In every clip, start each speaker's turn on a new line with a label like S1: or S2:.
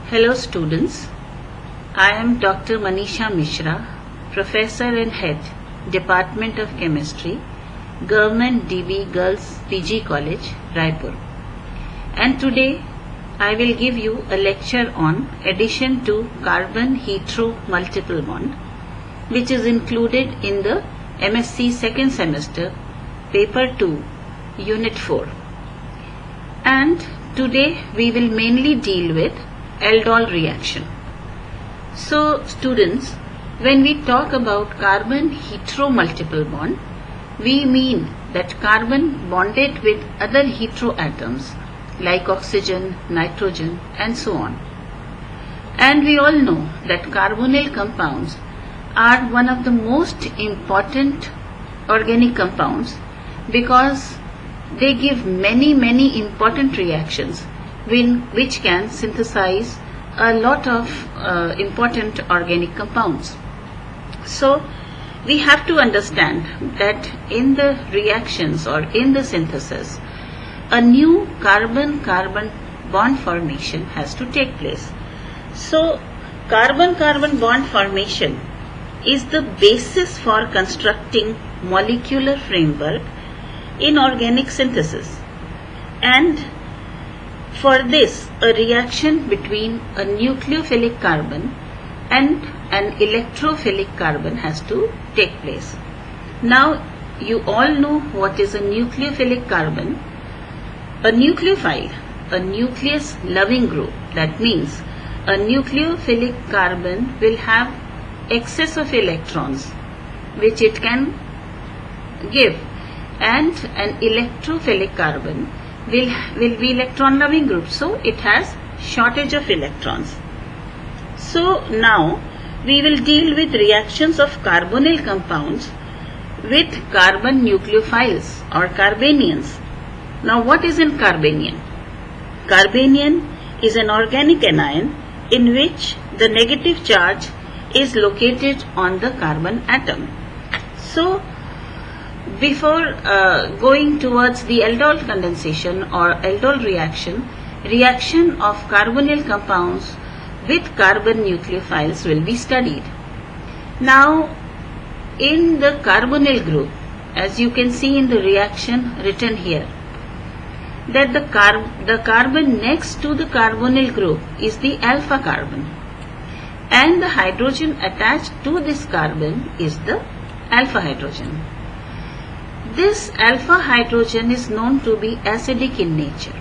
S1: Hello students, I am Dr. Manisha Mishra, Professor and Head, Department of Chemistry, Government DB Girls PG College, Raipur. And today I will give you a lecture on addition to carbon hetero multiple bond, which is included in the MSc second semester, paper 2, unit 4. And today we will mainly deal with aldol reaction. So students, when we talk about carbon hetero multiple bond, we mean that carbon bonded with other hetero atoms like oxygen, nitrogen and so on. And we all know that carbonyl compounds are one of the most important organic compounds because they give many important reactions which can synthesize a lot of important organic compounds. So we have to understand that in the reactions or in the synthesis, a new carbon-carbon bond formation has to take place. So carbon-carbon bond formation is the basis for constructing molecular framework in organic synthesis. And for this, a reaction between a nucleophilic carbon and an electrophilic carbon has to take place. Now, you all know what is a nucleophilic carbon. A nucleophile, a nucleus-loving group, that means a nucleophilic carbon will have excess of electrons which it can give, and an electrophilic carbon will be electron loving group, so it has shortage of electrons. So now we will deal with reactions of carbonyl compounds with carbon nucleophiles or carbanions. Now what is an carbanion? Carbanion is an organic anion in which the negative charge is located on the carbon atom. So before going towards the aldol condensation or aldol reaction of carbonyl compounds with carbon nucleophiles will be studied. Now in the carbonyl group, as you can see in the reaction written here, that the carbon next to the carbonyl group is the alpha carbon, and the hydrogen attached to this carbon is the alpha hydrogen. This alpha hydrogen is known to be acidic in nature.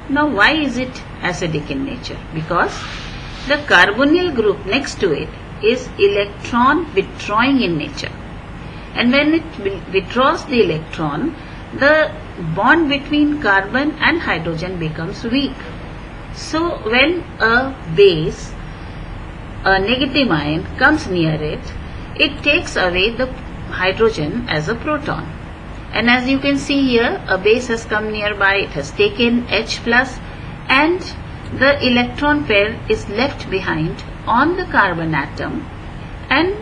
S1: Now why is it acidic in nature? Because the carbonyl group next to it is electron withdrawing in nature, and when it withdraws the electron, the bond between carbon and hydrogen becomes weak. So when a base, a negative ion, comes near it, it takes away the hydrogen as a proton. And as you can see here, a base has come nearby, it has taken H plus, and the electron pair is left behind on the carbon atom, and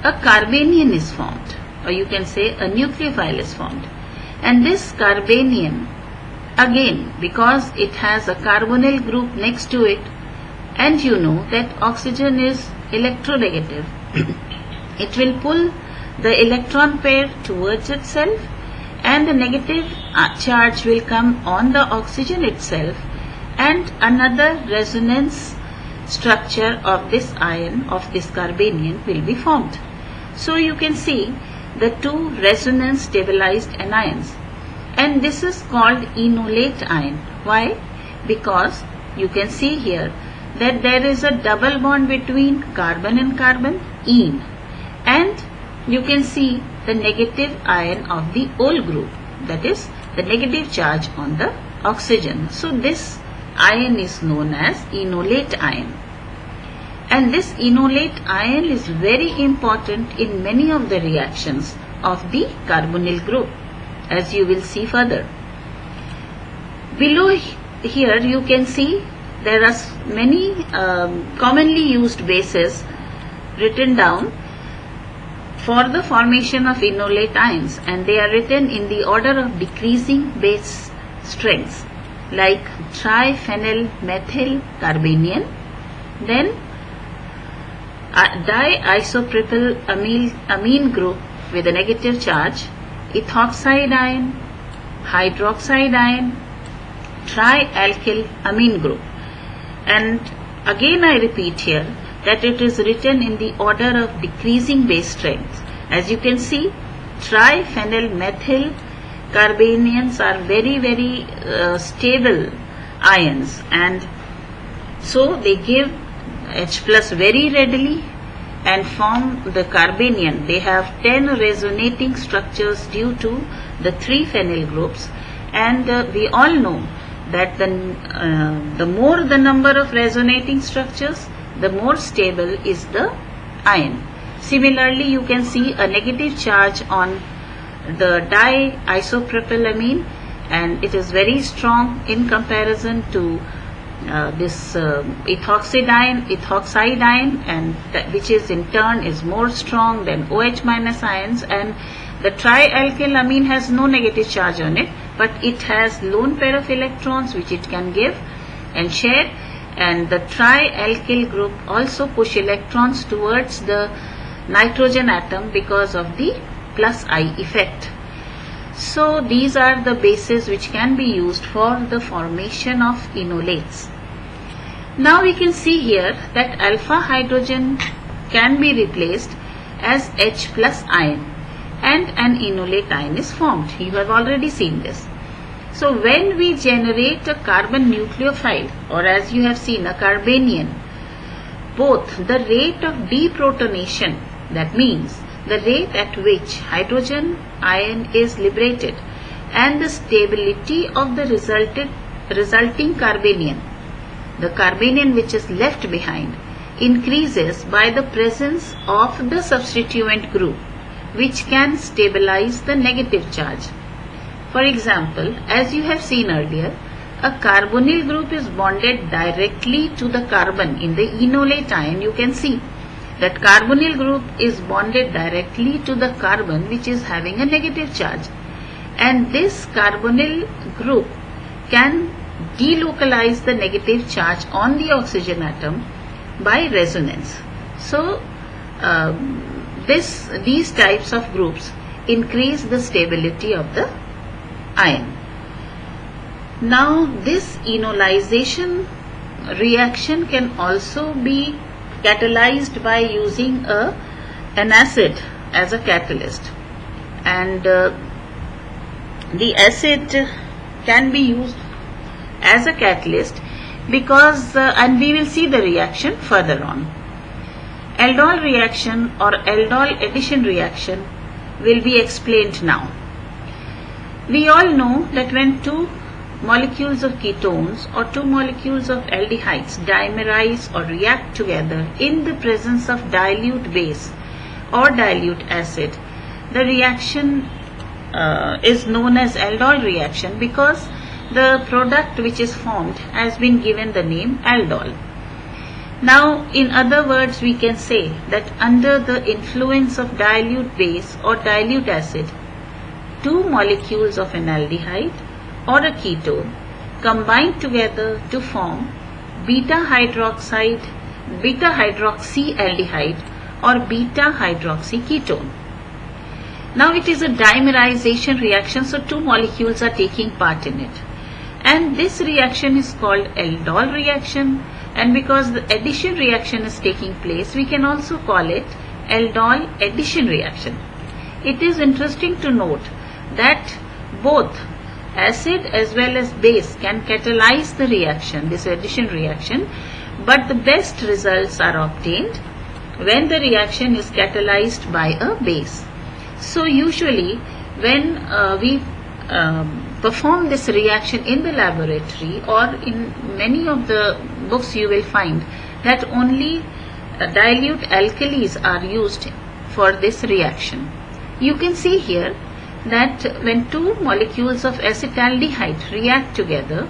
S1: a carbanion is formed, or you can say a nucleophile is formed. And this carbanion, again, because it has a carbonyl group next to it, and you know that oxygen is electronegative, it will pull the electron pair towards itself, and the negative charge will come on the oxygen itself, and another resonance structure of this ion, of this carbanion, will be formed. So you can see the two resonance stabilized anions, and this is called enolate ion. Why? Because you can see here that there is a double bond between carbon and carbon, ene, and you can see the negative ion of the ol group, that is the negative charge on the oxygen. So this ion is known as enolate ion, and this enolate ion is very important in many of the reactions of the carbonyl group, as you will see further. Below here you can see there are many commonly used bases written down for the formation of enolate ions, and they are written in the order of decreasing base strengths, like triphenyl methyl carbanion, Then diisopropyl amine group with a negative charge, ethoxide ion, hydroxide ion, trialkyl amine group. And again I repeat here that it is written in the order of decreasing base strength. As you can see, triphenylmethyl carbanions are very stable ions, and so they give H plus very readily and form the carbanion. They have 10 resonating structures due to the 3 phenyl groups, and we all know that the more the number of resonating structures, the more stable is the ion. Similarly, you can see a negative charge on the diisopropylamine, and it is very strong in comparison to this ethoxide ion, and which is in turn is more strong than OH minus ions. And the trialkyl amine has no negative charge on it, but it has lone pair of electrons which it can give and share, and the trialkyl group also push electrons towards the nitrogen atom because of the plus I effect. So these are the bases which can be used for the formation of enolates. Now we can see here that alpha hydrogen can be replaced as H plus ion, and an enolate ion is formed. You have already seen this. So when we generate a carbon nucleophile, or as you have seen a carbanion, both the rate of deprotonation, that means the rate at which hydrogen ion is liberated, and the stability of the resulting carbanion, the carbanion which is left behind, increases by the presence of the substituent group, which can stabilize the negative charge. For example, as you have seen earlier, a carbonyl group is bonded directly to the carbon in the enolate ion. You can see that carbonyl group is bonded directly to the carbon which is having a negative charge, and this carbonyl group can delocalize the negative charge on the oxygen atom by resonance. So these types of groups increase the stability of the ion. Now this enolization reaction can also be catalyzed by using an acid as a catalyst, and the acid can be used as a catalyst because and we will see the reaction further on. Aldol reaction or aldol addition reaction will be explained now. We all know that when two molecules of ketones or two molecules of aldehydes dimerize or react together in the presence of dilute base or dilute acid, the reaction is known as aldol reaction because the product which is formed has been given the name aldol. Now, in other words, we can say that under the influence of dilute base or dilute acid, two molecules of an aldehyde or a ketone combine together to form beta hydroxy aldehyde or beta hydroxy ketone. Now it is a dimerization reaction, so two molecules are taking part in it, and this reaction is called aldol reaction, and because the addition reaction is taking place, we can also call it aldol addition reaction. It is interesting to note that both acid as well as base can catalyze the reaction, this addition reaction, but the best results are obtained when the reaction is catalyzed by a base. So usually when we perform this reaction in the laboratory or in many of the books, you will find that only dilute alkalis are used for this reaction. You can see here that when two molecules of acetaldehyde react together,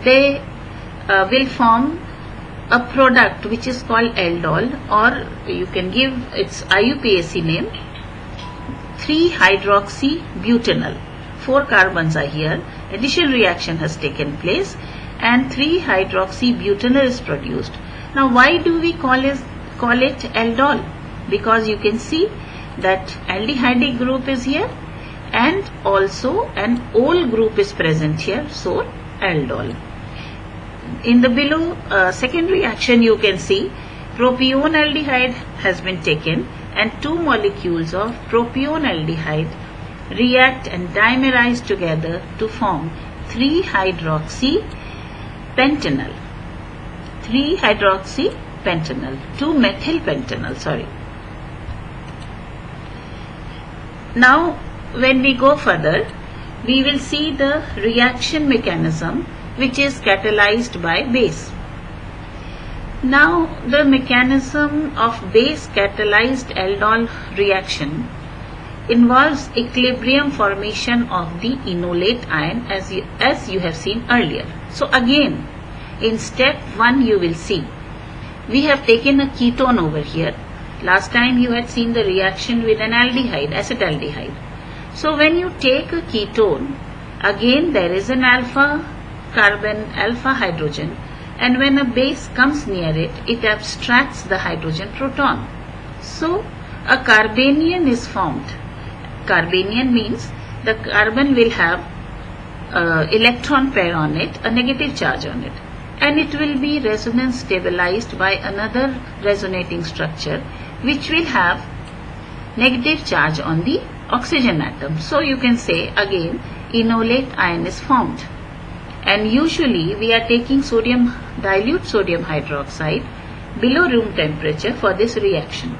S1: they will form a product which is called aldol, or you can give its IUPAC name, 3-hydroxybutanol. 4 carbons are here, addition reaction has taken place and 3-hydroxybutanol is produced. Now why do we call it aldol? Because you can see that aldehydic group is here and also an ol group is present here, so aldol. In the below second reaction you can see propione aldehyde has been taken and two molecules of propione aldehyde react and dimerize together to form 3-hydroxy pentanol. 3-hydroxy pentanol, 2-methyl pentanol, sorry. Now when we go further, we will see the reaction mechanism which is catalyzed by base. Now the mechanism of base catalyzed aldol reaction involves equilibrium formation of the enolate ion as you have seen earlier. So again, in step 1 you will see we have taken a ketone over here. Last time you had seen the reaction with an aldehyde, acetaldehyde. So when you take a ketone, again there is an alpha carbon, alpha hydrogen, and when a base comes near it, it abstracts the hydrogen proton. So a carbanion is formed. Carbanion means the carbon will have electron pair on it, a negative charge on it, and it will be resonance stabilized by another resonating structure which will have negative charge on the oxygen atom. So you can say again enolate ion is formed, and usually we are taking dilute sodium hydroxide below room temperature for this reaction.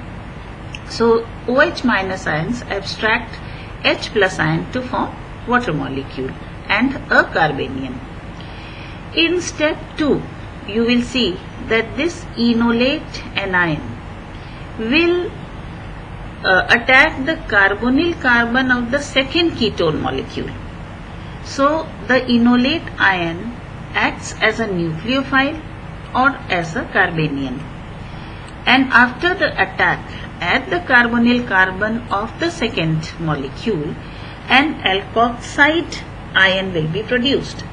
S1: So OH minus ions abstract H plus ion to form water molecule and a carbanion. In step 2 you will see that this enolate anion will attack the carbonyl carbon of the second ketone molecule. So the enolate ion acts as a nucleophile or as a carbanion, and after the attack at the carbonyl carbon of the second molecule, an alkoxide ion will be produced,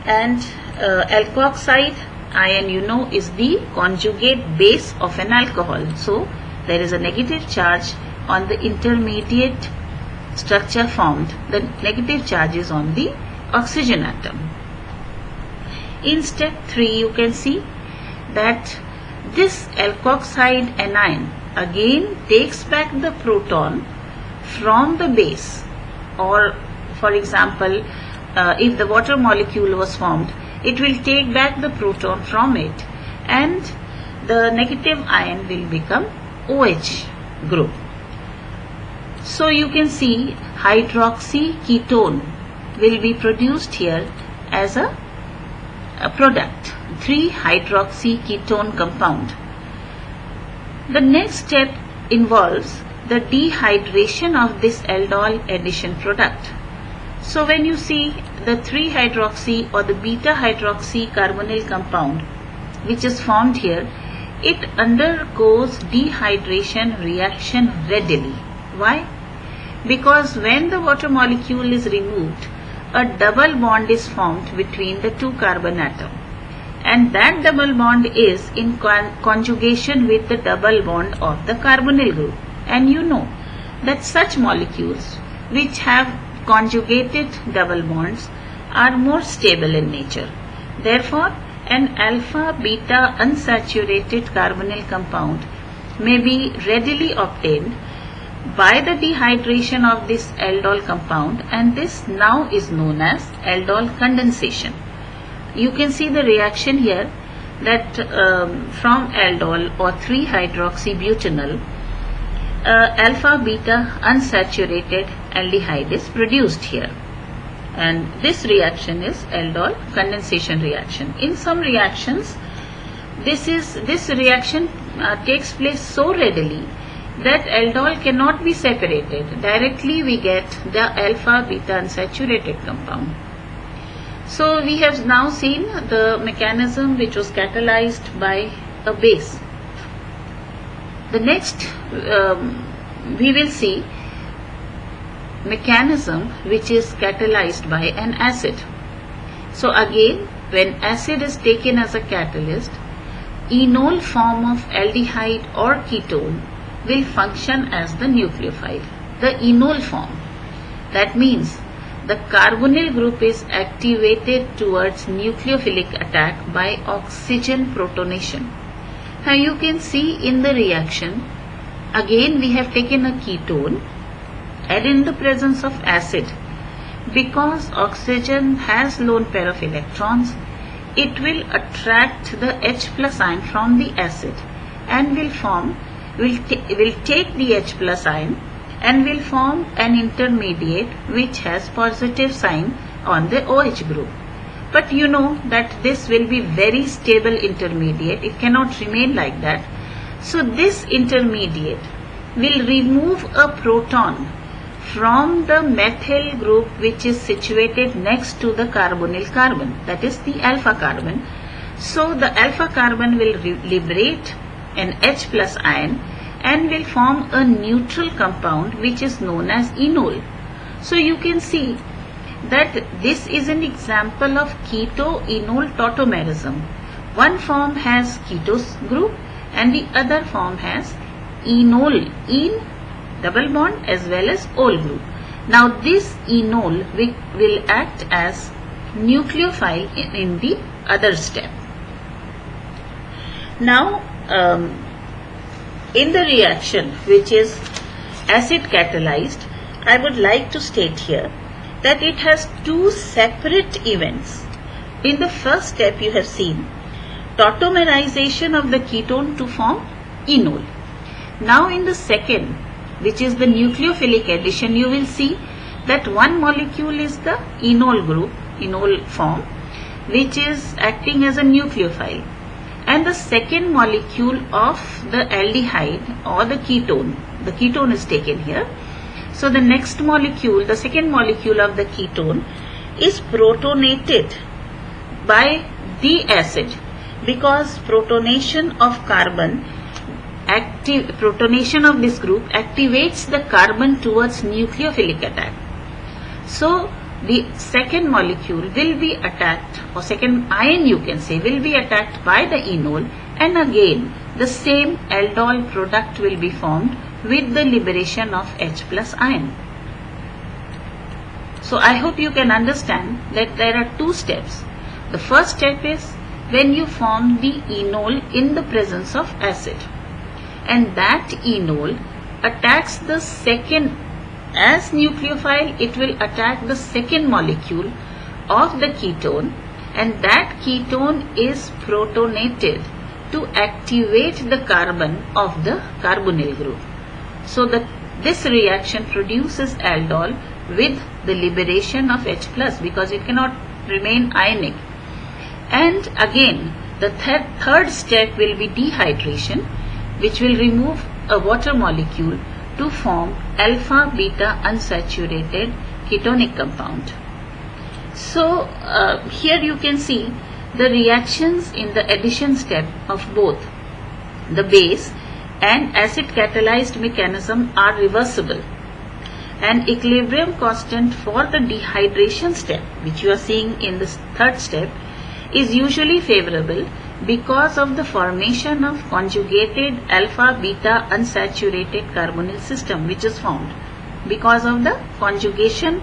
S1: and alkoxide ion is the conjugate base of an alcohol. So there is a negative charge on the intermediate structure formed. The negative charge is on the oxygen atom. In step 3 you can see that this alkoxide anion again takes back the proton from the base, or for example if the water molecule was formed, it will take back the proton from it and the negative ion will become OH group. So you can see hydroxy ketone will be produced here as a product, 3-hydroxy ketone compound. The next step involves the dehydration of this aldol addition product. So when you see the 3-hydroxy or the beta-hydroxy carbonyl compound which is formed here, it undergoes dehydration reaction readily. Why? Because when the water molecule is removed, a double bond is formed between the two carbon atoms, and that double bond is in conjugation with the double bond of the carbonyl group. And you know that such molecules which have conjugated double bonds are more stable in nature. Therefore, an alpha beta unsaturated carbonyl compound may be readily obtained by the dehydration of this aldol compound, and this now is known as aldol condensation. You can see the reaction here that from aldol or 3-hydroxybutanol alpha beta unsaturated aldehyde is produced here, and this reaction is aldol condensation reaction. In some reactions this reaction takes place so readily that aldol cannot be separated. Directly we get the alpha beta unsaturated compound. So we have now seen the mechanism which was catalyzed by a base. The next we will see mechanism which is catalyzed by an acid. So again, when acid is taken as a catalyst, enol form of aldehyde or ketone will function as the nucleophile. The enol form. That means the carbonyl group is activated towards nucleophilic attack by oxygen protonation. Now you can see in the reaction, again we have taken a ketone and in the presence of acid, because oxygen has lone pair of electrons, it will attract the H plus ion from the acid and will take the H plus ion and will form an intermediate which has positive sign on the OH group. But you know that this will be very stable intermediate, it cannot remain like that. So this intermediate will remove a proton from the methyl group which is situated next to the carbonyl carbon, that is the alpha carbon. So the alpha carbon will liberate an H plus ion and will form a neutral compound which is known as enol. So you can see that this is an example of keto-enol tautomerism. One form has ketose group and the other form has enol, en double bond as well as ol group. Now this enol will act as nucleophile in the other step. Now in the reaction which is acid catalyzed, I would like to state here that it has two separate events. In the first step you have seen tautomerization of the ketone to form enol. Now in the second, which is the nucleophilic addition, you will see that one molecule is the enol group, enol form, which is acting as a nucleophile, and the second molecule of the aldehyde or the ketone is taken here. So the next molecule, the second molecule of the ketone is protonated by the acid, because protonation of carbon, protonation of this group activates the carbon towards nucleophilic attack. So the second molecule will be attacked, or second ion you can say, will be attacked by the enol, and again the same aldol product will be formed with the liberation of H plus ion. So I hope you can understand that there are two steps. The first step is when you form the enol in the presence of acid, and that enol attacks the second, as nucleophile it will attack the second molecule of the ketone, and that ketone is protonated to activate the carbon of the carbonyl group. So this reaction produces aldol with the liberation of H plus, because it cannot remain ionic. And again the third step will be dehydration, which will remove a water molecule to form alpha beta unsaturated ketonic compound. So here you can see the reactions in the addition step of both the base and acid catalyzed mechanism are reversible, and equilibrium constant for the dehydration step, which you are seeing in the third step, is usually favorable because of the formation of conjugated alpha beta unsaturated carbonyl system which is formed because of the conjugation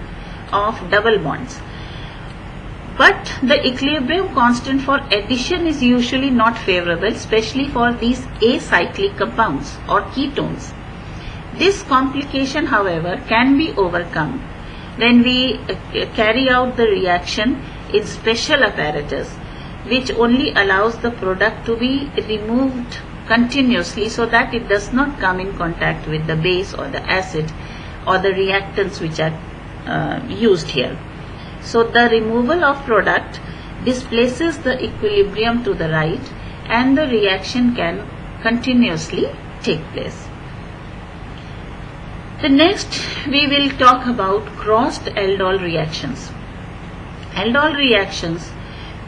S1: of double bonds. But the equilibrium constant for addition is usually not favorable, especially for these acyclic compounds or ketones. This complication, however, can be overcome when we carry out the reaction in special apparatus, which only allows the product to be removed continuously so that it does not come in contact with the base or the acid or the reactants which are used here. So the removal of product displaces the equilibrium to the right, and the reaction can continuously take place. The next we will talk about crossed aldol reactions. Aldol reactions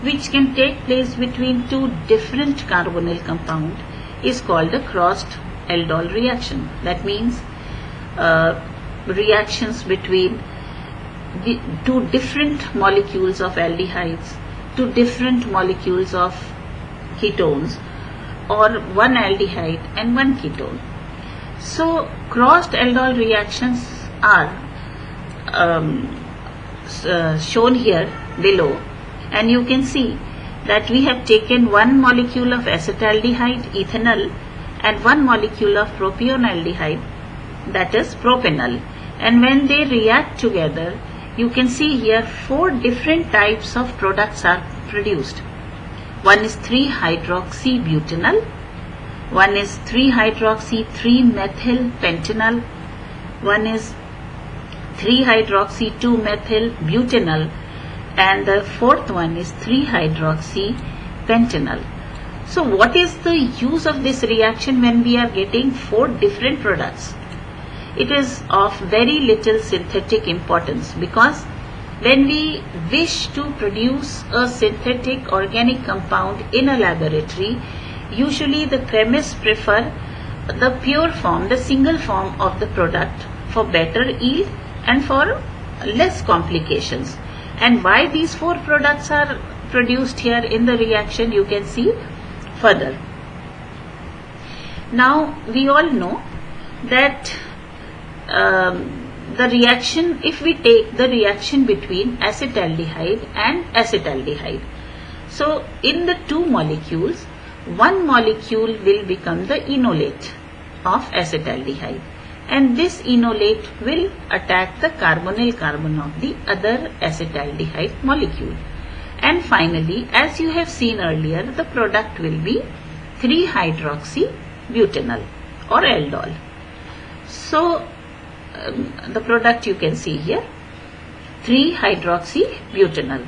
S1: which can take place between two different carbonyl compounds is called a crossed aldol reaction. That means reactions between the two different molecules of aldehydes, two different molecules of ketones, or one aldehyde and one ketone. So crossed aldol reactions are shown here below, and you can see that we have taken one molecule of acetaldehyde, ethanol, and one molecule of propionaldehyde, that is propanol, and when they react together, you can see here 4 different types of products are produced. One is 3-hydroxybutanol, one is 3-hydroxy-3-methylpentanol, one is 3-hydroxy-2-methylbutanol, and the fourth one is 3-hydroxypentanol. So what is the use of this reaction when we are getting 4 different products? It is of very little synthetic importance, because when we wish to produce a synthetic organic compound in a laboratory, usually the chemists prefer the pure form, the single form of the product for better yield and for less complications. And why these 4 products are produced here in the reaction, you can see further. Now we all know that the reaction, if we take the reaction between acetaldehyde and acetaldehyde, so in the 2 molecules, one molecule will become the enolate of acetaldehyde, and this enolate will attack the carbonyl carbon of the other acetaldehyde molecule, and finally, as you have seen earlier, the product will be 3-hydroxybutanol or aldol. So the product you can see here, 3-hydroxybutanol.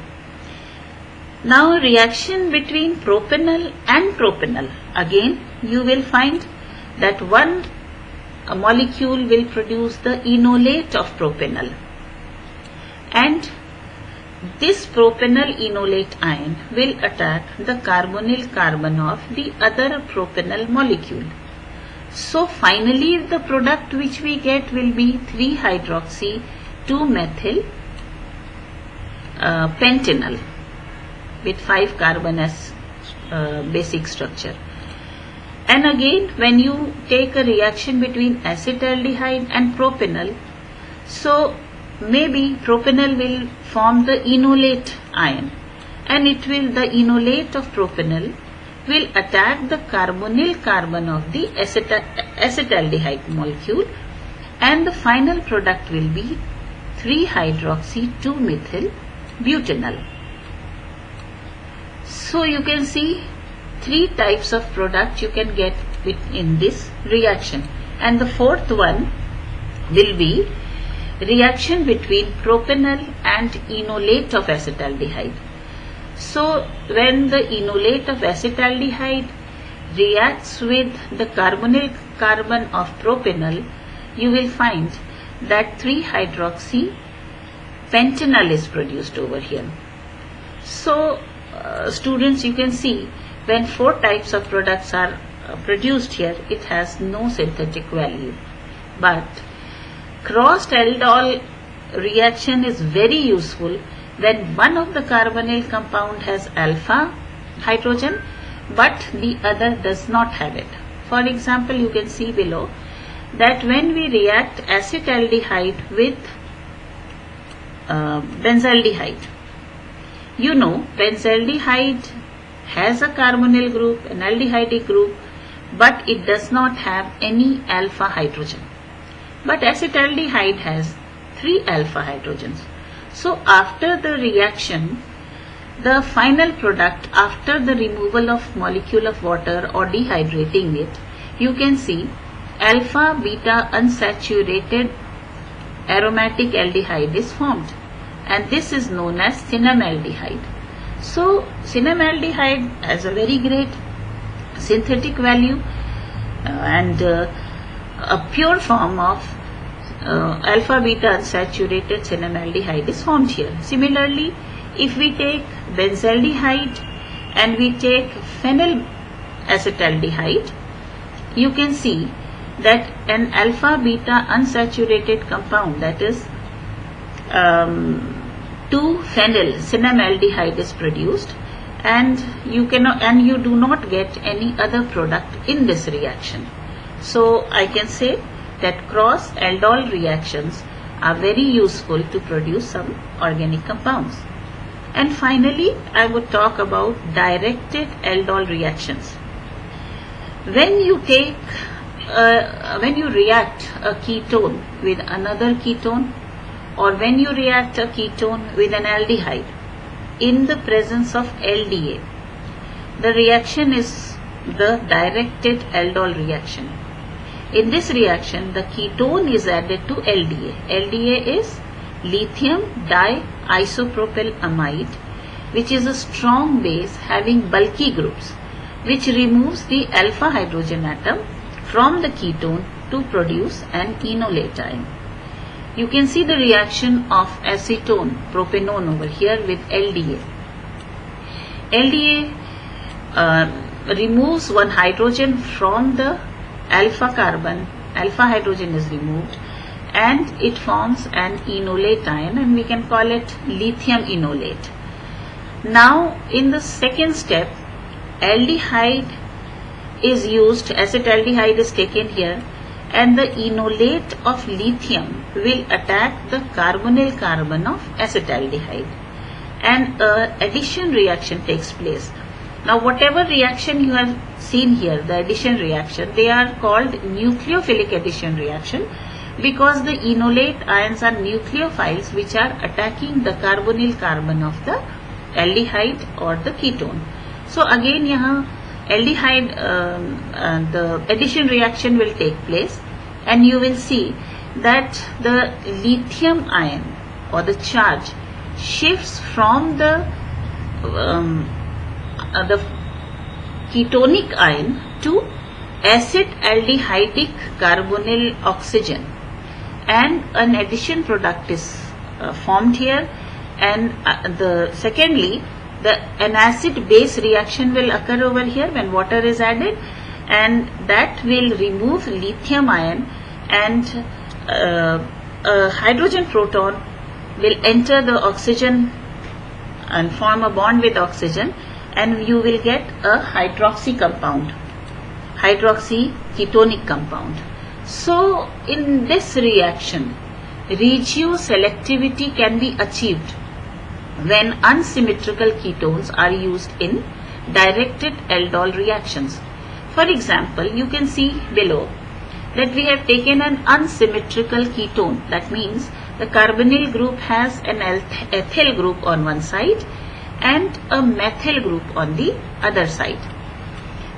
S1: Now reaction between propanol and propanol, again you will find that one molecule will produce the enolate of propanol, and this propanol enolate ion will attack the carbonyl carbon of the other propanol molecule. So finally the product which we get will be 3-hydroxy-2-methylpentanol with 5 carbon as basic structure. And again, when you take a reaction between acetaldehyde and propanol, so maybe propanol will form the enolate ion, and it will, the enolate of propanol will attack the carbonyl carbon of the acetaldehyde molecule, and the final product will be 3-hydroxy-2-methylbutanol. So you can see 3 types of product you can get in this reaction, and the fourth one will be reaction between propanol and enolate of acetaldehyde. So when the enolate of acetaldehyde reacts with the carbonyl carbon of propanol, you will find that 3-hydroxypentanol is produced over here. So students, you can see when 4 types of products are produced here, it has no synthetic value. But crossed aldol reaction is very useful when one of the carbonyl compound has alpha hydrogen but the other does not have it. For example, you can see below that when we react acetaldehyde with benzaldehyde, you know benzaldehyde has a carbonyl group, an aldehydic group, but it does not have any alpha hydrogen. But acetaldehyde has 3 alpha hydrogens. So after the reaction, the final product after the removal of molecule of water or dehydrating it, you can see alpha beta unsaturated aromatic aldehyde is formed, and this is known as cinnamaldehyde. So cinnamaldehyde has a very great synthetic value, and a pure form of alpha beta unsaturated cinnamaldehyde is formed here. Similarly, if we take benzaldehyde and we take phenyl acetaldehyde, you can see that an alpha beta unsaturated compound, that is 2-phenyl cinnamaldehyde, is produced, and you do not get any other product in this reaction. So I can say that cross aldol reactions are very useful to produce some organic compounds. And finally, I would talk about directed aldol reactions. When you react a ketone with another ketone, or when you react a ketone with an aldehyde in the presence of LDA, the reaction is the directed aldol reaction. In this reaction, the ketone is added to LDA. LDA is lithium diisopropylamide, which is a strong base having bulky groups, which removes the alpha hydrogen atom from the ketone to produce an enolate ion. You can see the reaction of acetone, propanone over here with LDA. LDA removes one hydrogen from the alpha carbon, alpha hydrogen is removed, and it forms an enolate ion, and we can call it lithium enolate. Now in the second step, aldehyde is used, acetaldehyde is taken here, and the enolate of lithium will attack the carbonyl carbon of acetaldehyde, and addition reaction takes place. Now whatever reaction you have seen here, the addition reaction, they are called nucleophilic addition reaction, because the enolate ions are nucleophiles which are attacking the carbonyl carbon of the aldehyde or the ketone. So again यहाँ aldehyde, the addition reaction will take place, and you will see that the lithium ion or the charge shifts from the ketonic ion to acid aldehydic carbonyl oxygen, and an addition product is formed here, and secondly an acid base reaction will occur over here when water is added, and that will remove lithium ion, and a hydrogen proton will enter the oxygen and form a bond with oxygen, and you will get a hydroxy compound, hydroxy ketonic compound. So in this reaction, regioselectivity can be achieved when unsymmetrical ketones are used in directed aldol reactions. For example, you can see below that we have taken an unsymmetrical ketone. That means the carbonyl group has an ethyl group on one side and a methyl group on the other side.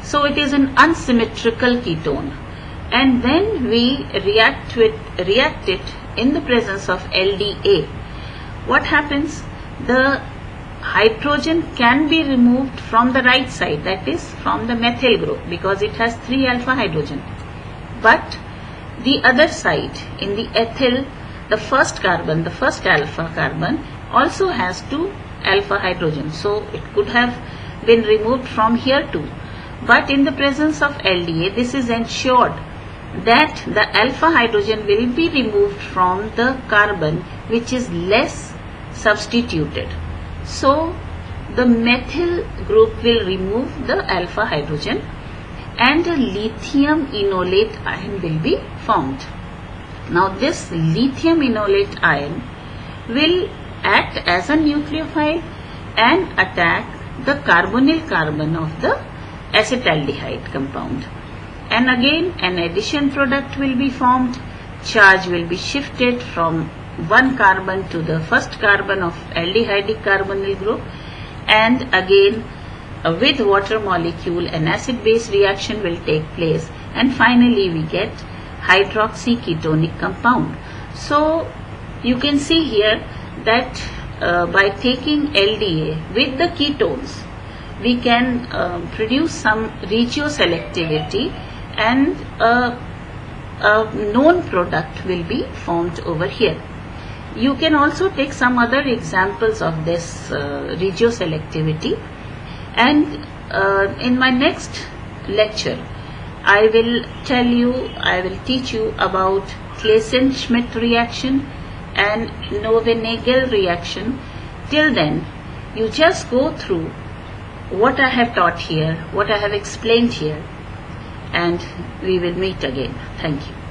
S1: So it is an unsymmetrical ketone, and when we react it in the presence of LDA, what happens? The hydrogen can be removed from the right side, that is from the methyl group, because it has 3 alpha hydrogen. But the other side, in the ethyl, the first alpha carbon also has 2 alpha hydrogen. So it could have been removed from here too. But in the presence of LDA, this is ensured that the alpha hydrogen will be removed from the carbon which is less substituted. So the methyl group will remove the alpha hydrogen, and a lithium enolate ion will be formed. Now this lithium enolate ion will act as a nucleophile and attack the carbonyl carbon of the acetaldehyde compound, and again an addition product will be formed. Charge will be shifted from one carbon to the first carbon of aldehydic carbonyl group, and again with water molecule an acid base reaction will take place, and finally we get hydroxy ketonic compound. So you can see here that by taking LDA with the ketones, we can produce some regioselectivity, and a known product will be formed over here. You can also take some other examples of this regioselectivity, and in my next lecture I will teach you about Claisen-Schmidt reaction and Knoevenagel reaction. Till then, you just go through what I have taught here, what I have explained here, and we will meet again. Thank you.